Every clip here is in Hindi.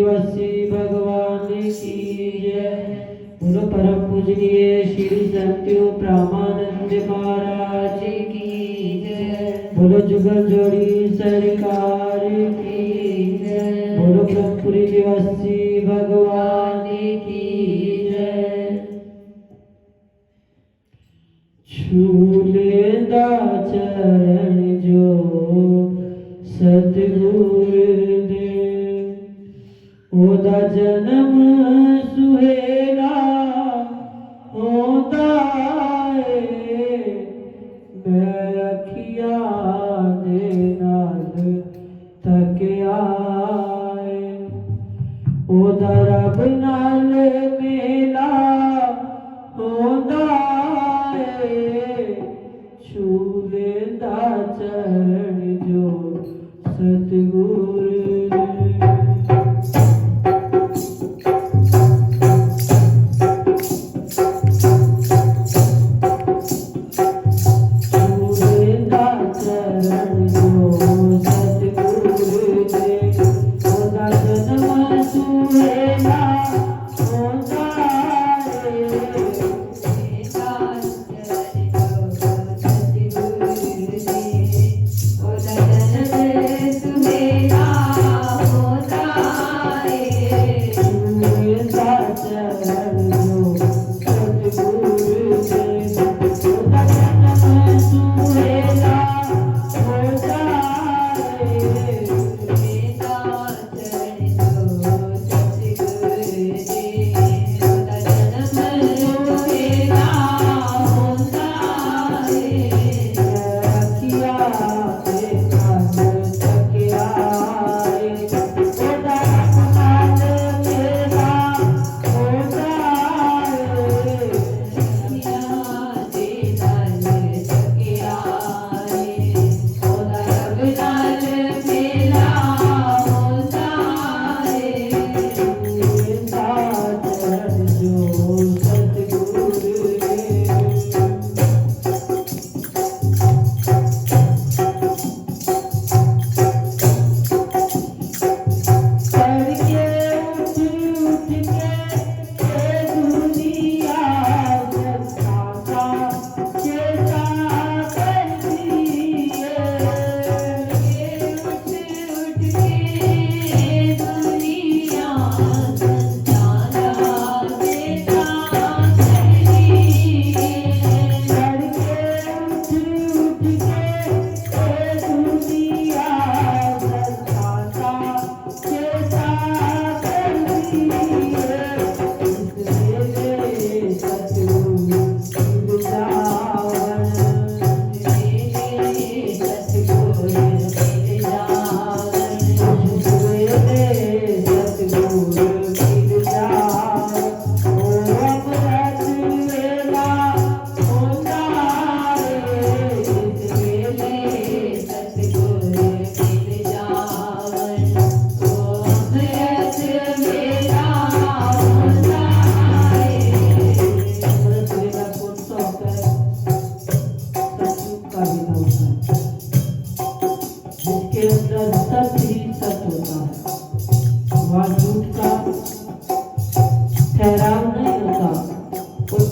दिवसी भगवान की जय। बोलो परम पूजनीय श्री सत्यु ब्रह्मानंद महाराज की जय। बोलो जुगल जोड़ी सरकार की जय। बोलो ब्रह्मपुरी दिवसी भगवान की जय। छूलेदा चरण जो सतगुरुदेव ओदा जन्म सुहेला होता है। मैं अखिया दे नाल तकिया ओदा रब नाल मेला होता है। छूलेदा चरण जो सतगुरु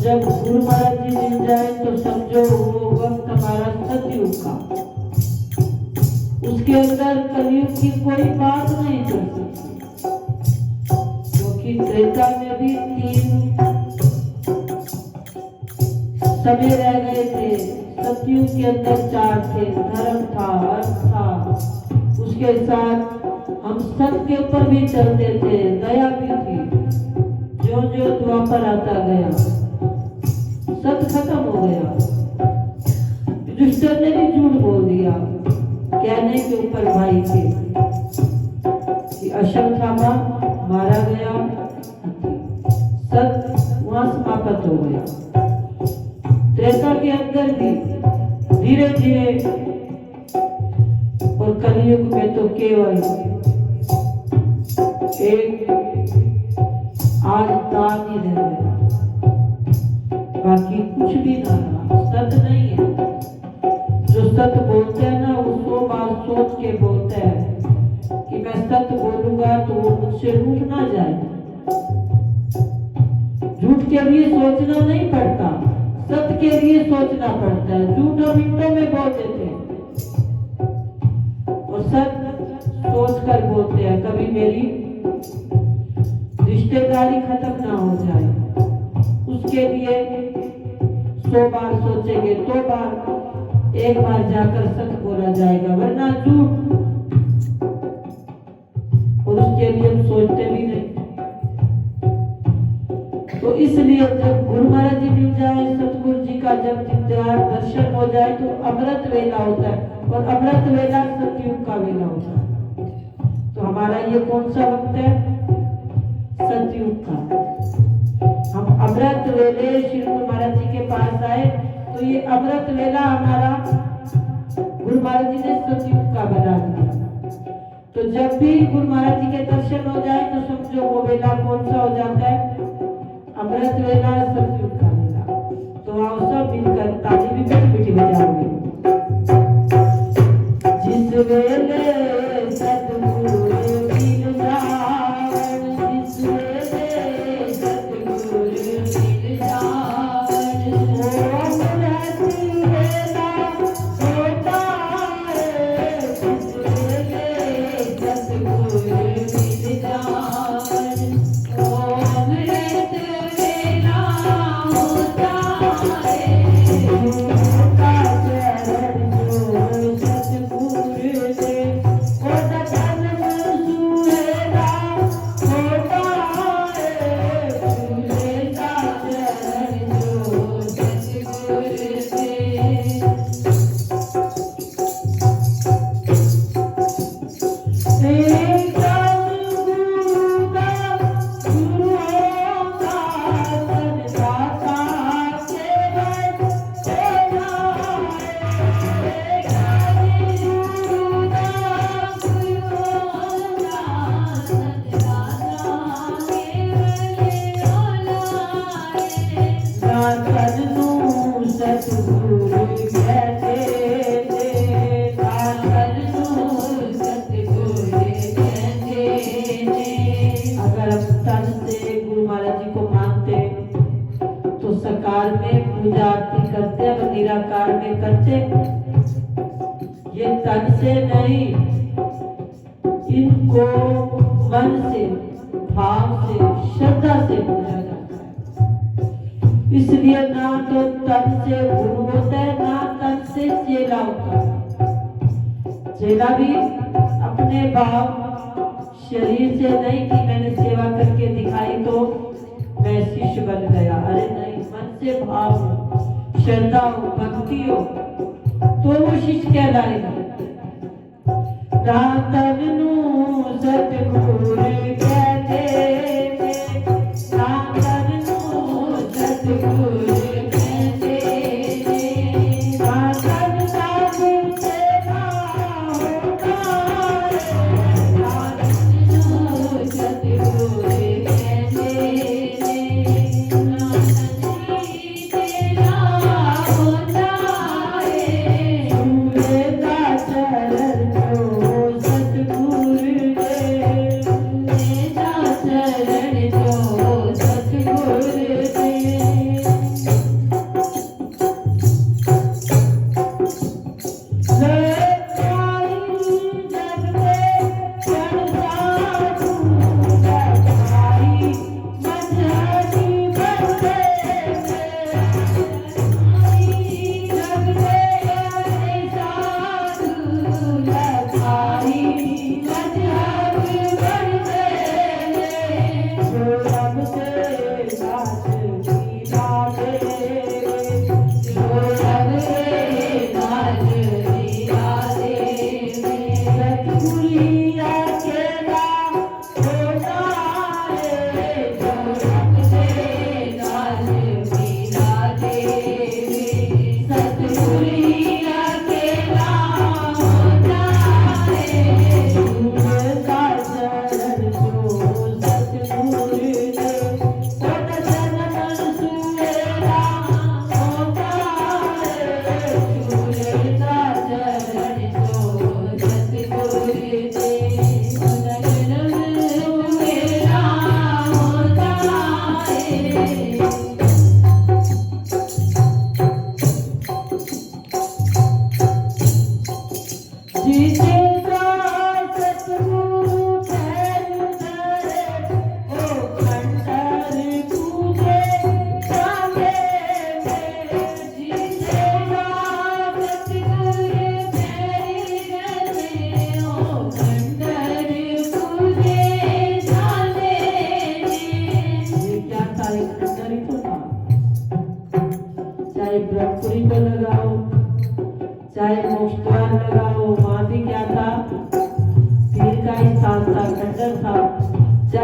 जब गुरु महाराज जी मिल जाए तो समझो वो वक्त हमारा सतयुग का। उसके अंदर कलयुग की कोई बात नहीं चल सकती, क्योंकि त्रेता में भी 3 समय रह गए थे। सतयुग के अंदर 4 थे, धर्म था, अर्थ था, उसके साथ हम सत्य के ऊपर भी चलते थे, दया भी थी। जो जो द्वापर आता गया सत्य खत्म हो गया। युधिष्ठिर ने भी झूठ बोल दिया कहने के ऊपर भाई के कि अश्वत्थामा मारा गया, सत्य वहां समाप्त हो गया। त्रेता के अंदर भी धीरे धीरे, और कलयुग में तो केवल एक आज दान ही रह गया, बाकी कुछ भी ना रहा। सत्य नहीं है। जो सत्य बोलते हैं ना वो 100 बार सोच के बोलते हैं कि मैं सत्य बोलूंगा तो वो मुझसे रूठ ना जाए। झूठ के लिए सोचना नहीं पड़ता, सत्य के लिए सोचना पड़ता है। झूठ हम मिनटों में बोल देते हैं और सत्य सोच कर बोलते हैं, कभी मेरी रिश्तेदारी खत्म ना हो जाए। उसके लिए 100 बार सोचेंगे, 2 बार, 1 बार जाकर सत्य बोला जाएगा, वरना झूठ। और उसके लिए हम सोचते भी नहीं। तो इसलिए जब गुरु महाराज जी मिल जाए, सतगुरु जी का जब दीदार दर्शन हो जाए तो अमृत वेला होता है, और अमृत वेला सतयुग का वेला होता है। तो हमारा ये कौन सा वक्त है? सतयुग का। हम अमृत वेले श्री गुरु महाराज जी के पास आए, तो ये अमृत वेला हमारा गुरु महाराज जी ने सतयुग का बना दिया। तो जब भी गुरु महाराज जी के दर्शन हो जाए तो समझो वो वेला कौन सा हो जाता है? अमृत वेला, सतयुग का वेला। तो आओ सब मिलकर ताली भी मीठी मीठी बजाओगे। जिस वेले सतगुरु मिल जाए, जिस वेले सतगुरु मिल जाए, अमृत वेला होता है। जिस वेले सतगुरु मिल जाए, अमृत वेला होता है। उनका चरण जो सतगुरु से होता जन्म सुहेला होता है। उनका चरण जो सतगुरु से पूजा आरती करते हैं, निराकार में करते। ये तन से नहीं, इनको मन से, भाव से, श्रद्धा से पूजा जाता है। इसलिए ना तो तन से गुरु होता है, ना तन से चेला होता है। चेला भी अपने भाव शरीर से नहीं कि मैंने सेवा करके दिखाई तो मैं शिष्य बन गया। अरे नहीं, मन से भाव हो, श्रद्धा हो, भक्ति हो, तो वो शिष्य कहलाएगा। दातन नू सतगुरु कहते, दातन नू सतगुरु कहते, दातन साधु सेवा होता है। दातन नू सतगुरु कहते, सतगुरु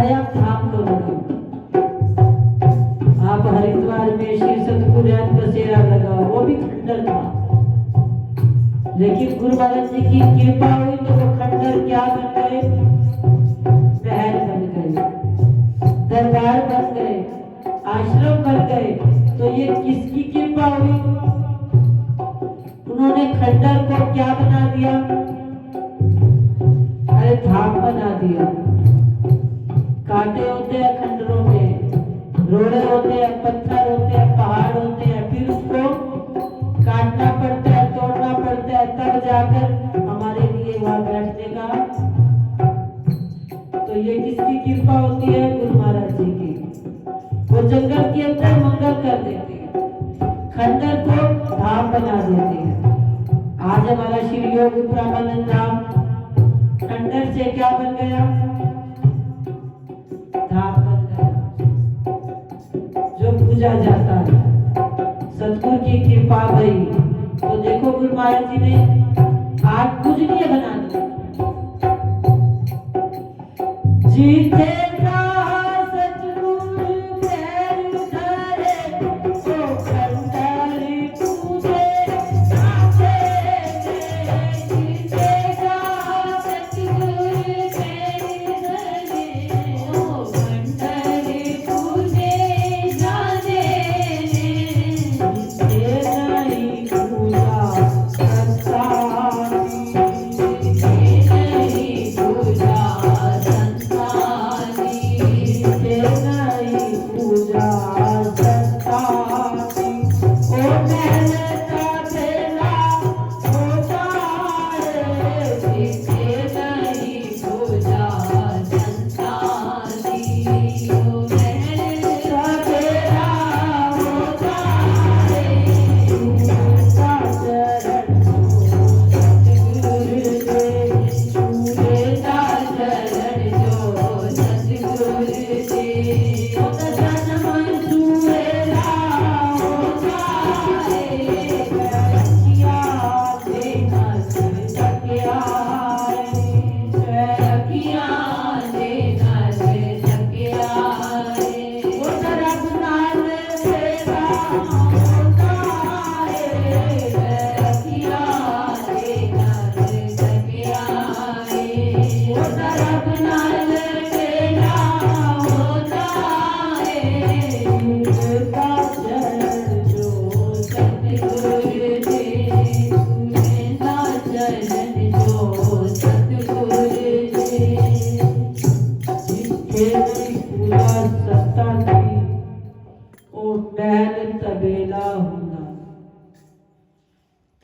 दया धाम को लगा। आप हरिद्वार में श्री सतगुरुनाथ बसेरा लगा, वो भी खंडर था, लेकिन गुरु महाराज जी की कृपा हुई तो वो खंडर क्या बन गए? महल बन गए, दरबार बन गए, आश्रम बन गए। तो ये किसकी कृपा हुई? उन्होंने खंडर को क्या बना दिया? अरे धाम बना दिया। कांटे होते हैं खंडरों में, रोड़े होते हैं, पत्थर होते हैं, पहाड़ होते हैं, फिर उसको काटना पड़ता है, तोड़ना पड़ता है, तब जाकर हमारे लिए वहां बैठने का। तो ये किसकी कृपा होती है? गुरु महाराज जी की। वो जंगल के अंदर मंगल कर देते हैं, खंडर को धाम बना देते हैं। आज हमारा श्री योग ब्रह्मानंद धाम खंडर से क्या बन गया? धाम बन गया, जो पूजा जाता है। सतगुरु की कृपा भई। तो देखो गुरु महाराज जी ने आज पूजनीय बना दिया। जीते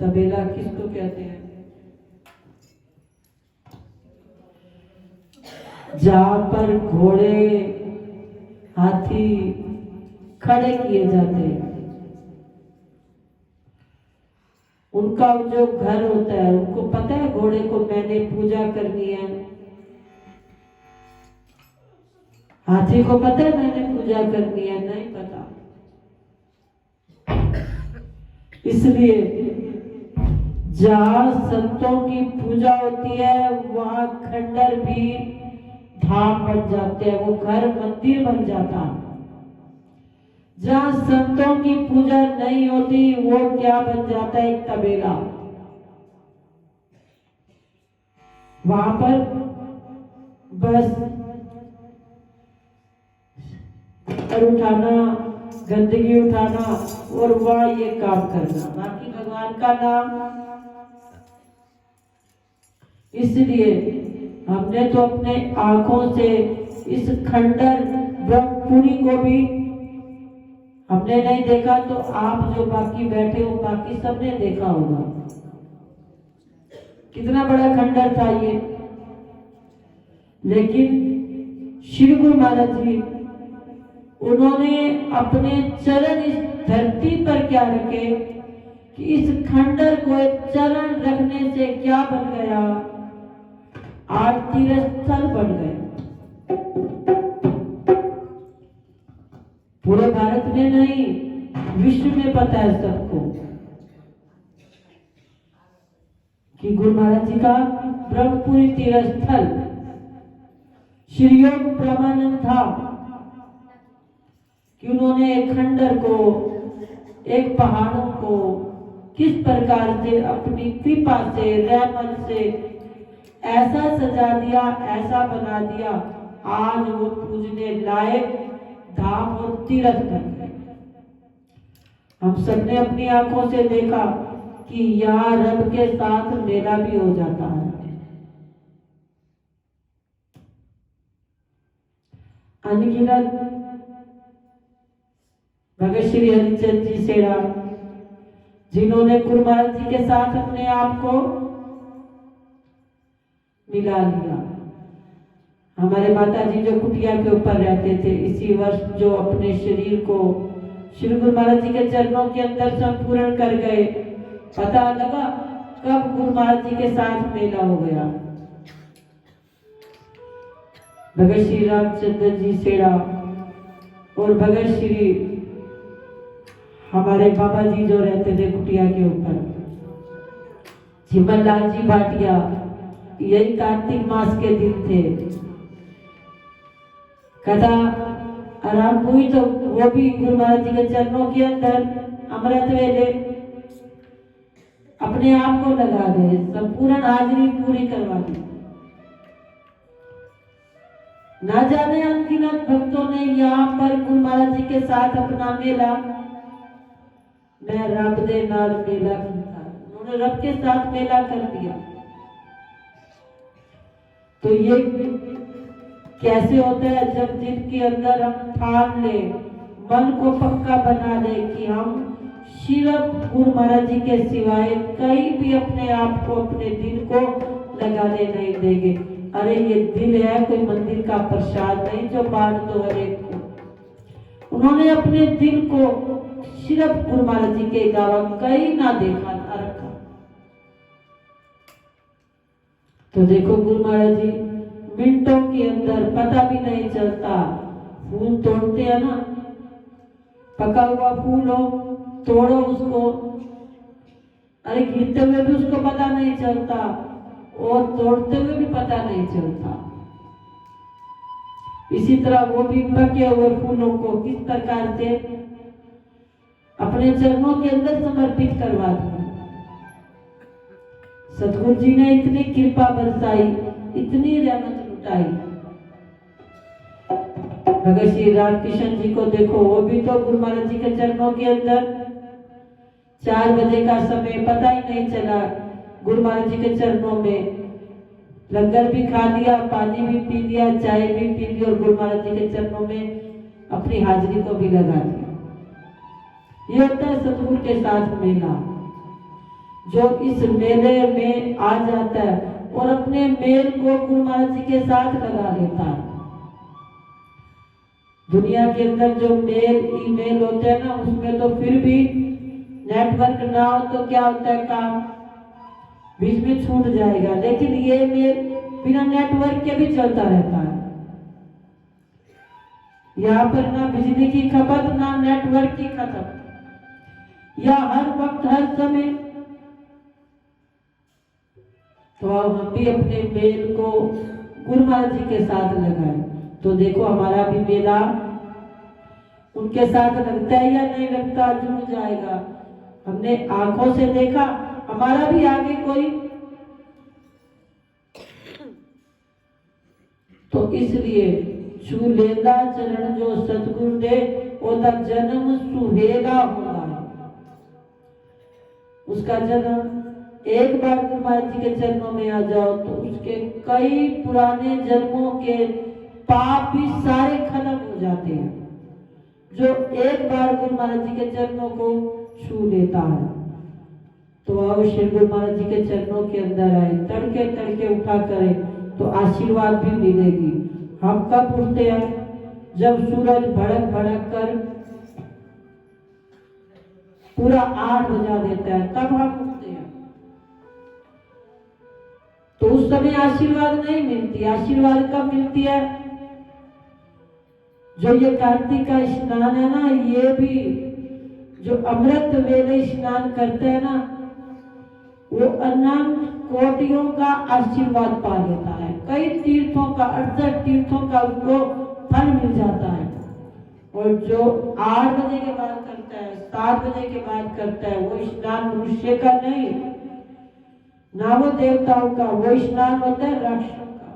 तबेला किसको कहते हैं? जहां पर घोड़े हाथी खड़े किए जाते हैं, उनका जो घर होता है, उनको पता है घोड़े को मैंने पूजा करनी है। हाथी को पता है मैंने पूजा करनी है? नहीं पता। इसलिए जहां संतों की पूजा होती है वहां खंडर भी धाम बन जाते हैं, वो घर मंदिर बन जाता है। जहां संतों की पूजा नहीं होती वो क्या बन जाता है? एक तबेला। वहां पर बस उठाना, गंदगी उठाना और वह ये काम करना, बाकी भगवान का नाम। इसलिए हमने तो अपने आंखों से इस खंडर ब्रह्मपुरी को भी हमने नहीं देखा, तो आप जो बाकी बैठे हो बाकी सबने देखा होगा। कितना बड़ा खंडर था ये। लेकिन श्री गुरु महाराज जी उन्होंने अपने चरण इस धरती पर क्या रखे कि इस खंडर को एक चरण रखने से क्या बन गया? 8 तीर्थस्थल बन गए। पूरे भारत में नहीं, विश्व में पता है सबको कि गुरु महाराज जी का ब्रह्मपुरी तीर्थस्थल श्री योग ब्रह्मानंद था कि उन्होंने एक खंडर को, एक पहाड़ों को किस प्रकार से अपनी कृपा से, रहमत से ऐसा सजा दिया, ऐसा बना दिया, आज वो पूजने लायक धाम और तीर्थ बन गए। हम सबने अपनी आंखों से देखा कि यहाँ रब के साथ मेला भी हो जाता है। अनगिनत भगत श्री हरिचंद जी सेड़ा, जिन्होंने गुरु महाराज जी के साथ अपने आप को मिला लिया। हमारे माता जी जो कुटिया के ऊपर रहते थे, इसी वर्ष जो अपने शरीर को श्री गुरु महाराज जी के चरणों के अंदर संपूर्ण कर गए, पता लगा कब गुरु महाराज जी के साथ मेला हो गया। भगत श्री रामचंद्र जी सेड़ा और भगत श्री हमारे बाबा जी जो रहते थे कुटिया के ऊपर, चिमनलाल जी भाटिया, यही कार्तिक मास के दिन थे। कथा आराम हुई तो वो भी गुरु महाराज जी के चरणों के अंदर अमृत वेले अपने आप को लगा गए, संपूर्ण हाजिरी पूरी करवा दी। ना जाने अनगिनत भक्तों ने यहाँ पर गुरु महाराज जी के साथ अपना मेला, मैं रब दे नाल मेला किया, उन्होंने रब के साथ मेला कर दिया। तो ये कैसे होता है? जब दिल के अंदर हम ठान ले, मन को पक्का बना ले कि हम सिर्फ गुरु महाराज जी के सिवाय कहीं भी अपने आप को, अपने दिल को लगाने नहीं देंगे। अरे ये दिल है कोई मंदिर का प्रसाद नहीं जो बांट दो हर एक को। उन्होंने अपने दिल को सिर्फ गुरु महाराज जी के अलावा कहीं ना देखा ना रखा। तो देखो गुरु महाराज जी मिनटों के अंदर, पता भी नहीं चलता, फूल तोड़ते हैं ना, पका हुआ फूल हो, तोड़ो उसको, अरे गिरते हुए भी उसको पता नहीं चलता और तोड़ते हुए भी पता नहीं चलता। इसी तरह वो भी पके हुए फूलों को किस प्रकार से अपने चरणों के अंदर समर्पित करवा दिया। सतगुरु जी ने इतनी कृपा बरसाई, इतनी रहमत लुटाई। भगत श्री रामकृष्ण जी को देखो, वो भी तो गुरु महाराज जी के चरणों के अंदर 4 बजे का समय पता ही नहीं चला, गुरु महाराज जी के चरणों में लंगर भी खा लिया, पानी भी पी लिया, चाय भी पी ली और गुरु महाराज जी के चरणों में अपनी हाजिरी को भी लगा दिया। ये होता है सतगुरु के साथ मेला। जो इस मेले में आ जाता है और अपने मेल को गुरु महाराज जी के साथ लगा लेता है। दुनिया के अंदर जो मेल, ईमेल होते हैं ना, उसमें तो फिर भी नेटवर्क ना हो तो क्या होता है, काम बीच में छूट जाएगा। लेकिन ये मेल बिना नेटवर्क के भी चलता रहता है। यहाँ पर ना बिजली की खपत, ना नेटवर्क की खपत, या हर वक्त हर समय। तो हम भी अपने मेल को गुरु महाराज जी के साथ लगाएं। तो देखो हमारा भी मेला उनके साथ लगता है या नहीं लगता, जुड़ जाएगा। हमने आंखों से देखा, हमारा भी आगे कोई, तो इसलिए छू लेदा चरण जो सतगुरु दे, ओदा जन्म सुहेगा होगा। उसका जन्म एक बार गुरु महाराज जी के चरणों में आ जाओ तो उसके कई पुराने जन्मों के पाप भी सारे खत्म हो जाते हैं, जो एक बार गुरु महाराज जी के चरणों को छू लेता है। तो अब श्री गुरु महाराज जी के चरणों के अंदर आए, तड़के तड़के उठा करें तो आशीर्वाद भी मिलेगी। हम कब उठते हैं? जब सूरज भड़क भड़क कर पूरा 8 बजा देता है, तब हम उठते हैं। तो उस समय आशीर्वाद नहीं मिलती। आशीर्वाद कब मिलती है? जो ये कार्तिक का स्नान है ना, ये भी जो अमृत वेले स्नान करते हैं ना, वो अनंत कोटियों का आशीर्वाद पा लेता है। कई तीर्थों का 68 तीर्थों का उसको फल मिल जाता है। और जो 8 बजे के बाद करता है, 7 बजे के बाद करता है, वो स्नान मनुष्य का नहीं, ना वो देवताओं का, वो स्नान होता है राक्षसों का।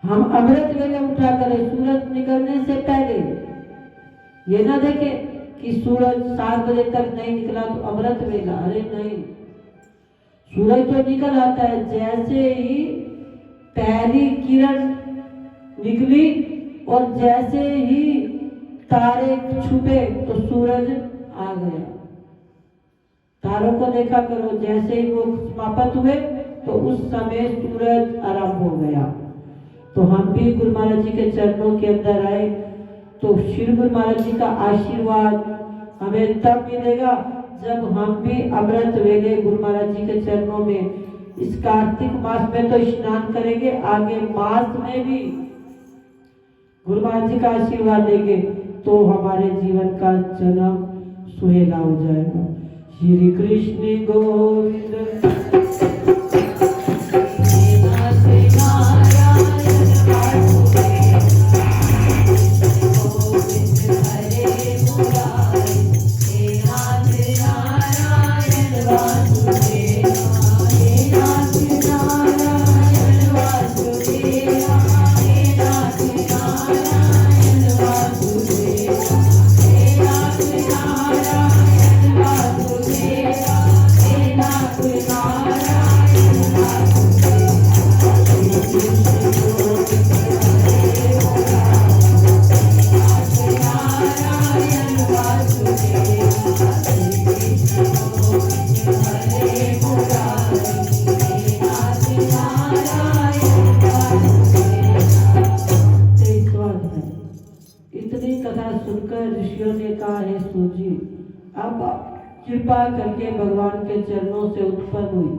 हम अमृत वेले उठा करें सूरज निकलने से पहले, ये ना देखे कि सूरज 7 बजे तक नहीं निकला तो अमृत वेला, अरे नहीं, सूरज तो निकल आता है। जैसे ही पहली किरण निकली और जैसे ही तारे छुपे तो सूरज आ गया। तारों को देखा करो, जैसे ही वो समाप्त हुए तो उस समय सूरज आरंभ हो गया। तो हम भी गुरु महाराज जी के चरणों के अंदर आए तो श्री गुरु महाराज जी का आशीर्वाद हमें तब मिलेगा जब हम भी अमृत वेले गुरु महाराज जी के चरणों में इस कार्तिक मास में तो स्नान करेंगे, आगे मास में भी गुरु महाराज जी का आशीर्वाद लेंगे तो हमारे जीवन का जन्म सुहेला हो जाएगा। श्री कृष्ण गोविंद कृपा करके भगवान के चरणों से उत्पन्न हुई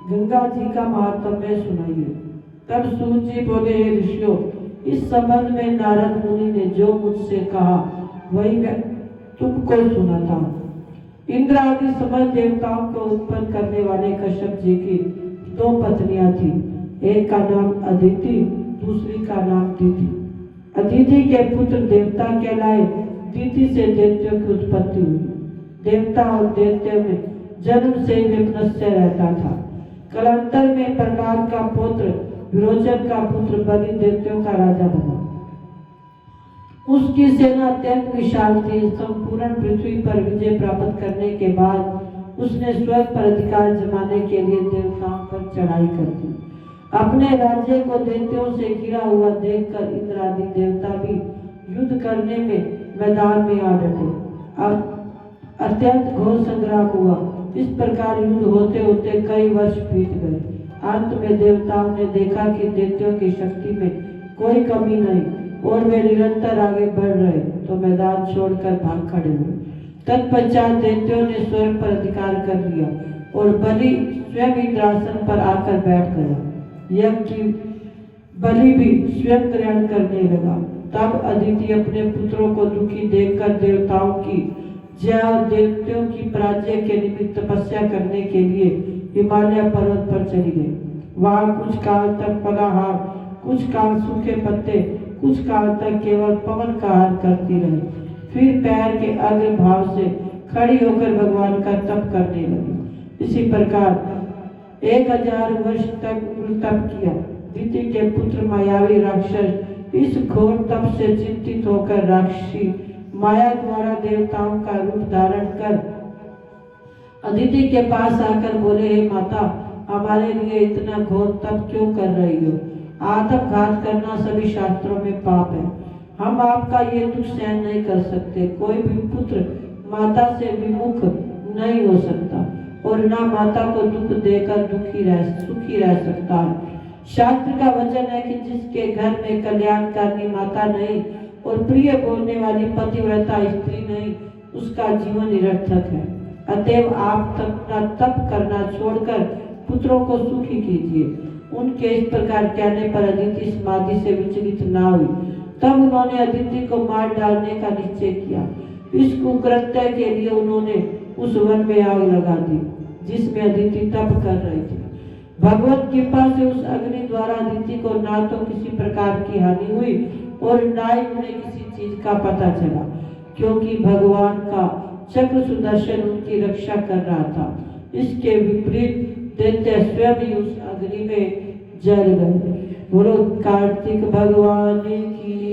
गंगा जी का महात्म्य सुनाइए। तब सूत जी बोले, हे ऋषियों, इस संबंध में नारद मुनि ने जो मुझसे कहा वही मैं तुमको सुनाता हूँ। इंद्र आदि समस्त देवताओं को उत्पन्न करने वाले कश्यप जी की 2 पत्नियां थी। एक का नाम अदिति, दूसरी का नाम दीति। अदिति के पुत्र देवता कहलाए, दीति से दैत्यों की उत्पत्ति हुई। देवता और दैत्यों में जन्म से विपन्नस्य रहता था। कालांतर में प्रहलाद का पुत्र विरोचन का पुत्र बलि दैत्यों का राजा बना। उसकी सेना अत्यंत विशाल थी। संपूर्ण पृथ्वी पर विजय प्राप्त करने के बाद उसने स्वयं पर अधिकार जमाने के लिए देवताओं पर चढ़ाई कर दी। अपने राज्य को दैत्यों से घिरा हुआ देखकर इंद्र आदि देवता भी युद्ध करने में मैदान में आ डटे। अब अत्यंत घोर संग्राम हुआ। इस प्रकार युद्ध होते होते कई वर्ष बीत गए। अंत में देवताओं ने देखा कि दैत्यों की शक्ति में कोई कमी नहीं और वे निरंतर आगे बढ़ रहे, तो मैदान छोड़कर भाग खड़े हुए। तत्पश्चात दैत्यों ने स्वयं पर अधिकार कर लिया और बलि स्वयं इंद्रासन पर आकर बैठ गया। यज्ञ की बलि भी स्वयं ग्रहण करने लगा। तब अदिति अपने पुत्रों को दुखी देखकर देवताओं की जय और दैत्यों की पराजय के निमित्त तपस्या करने के लिए हिमालय पर्वत पर चली गई। वहां कुछ काल तक फलाहार, कुछ काल सूखे पत्ते, कुछ काल तक केवल पवन का आहार करती रही। फिर पैर के अग्र भाव से खड़ी होकर भगवान का तप करने लगी। इसी प्रकार 1000 वर्ष तक तप किया। दीति के पुत्र मायावी राक्षस इस घोर तप से चिंतित होकर राक्षसी माया द्वारा देवताओं का रूप धारण कर अदिति के पास आकर बोले, हे माता, हमारे लिए इतना घोर तप क्यों कर रही हो? आत्मघात करना सभी शास्त्रों में पाप है। हम आपका ये दुख सहन नहीं कर सकते। कोई भी पुत्र माता से विमुख नहीं हो सकता और ना माता को दुख देकर सुखी रह सकता है। शास्त्र का वचन है कि जिसके घर में कल्याणकारी माता नहीं और प्रिय बोलने वाली पतिव्रता स्त्री नहीं, उसका जीवन निरर्थक है। अतएव आप तप करना छोड़कर पुत्रों को सुखी कीजिए। उनके इस प्रकार कहने पर अदिति समाधि से विचलित ना हुई। तब उन्होंने अदिति को मार डालने का निश्चय किया। इस कुकृत्य के लिए उन्होंने उस वन में आग लगा दी जिसमें अदिति तप कर रही थी। भगवत कृपा से उस अग्नि द्वारा अदिति को ना तो किसी प्रकार की हानि हुई और ना ही उन्हें किसी चीज का पता चला, क्योंकि भगवान का चक्र सुदर्शन उनकी रक्षा कर रहा था। इसके विपरीत दैत्य स्वयं ही उस अग्नि में जल गए। बोलो कार्तिक भगवान की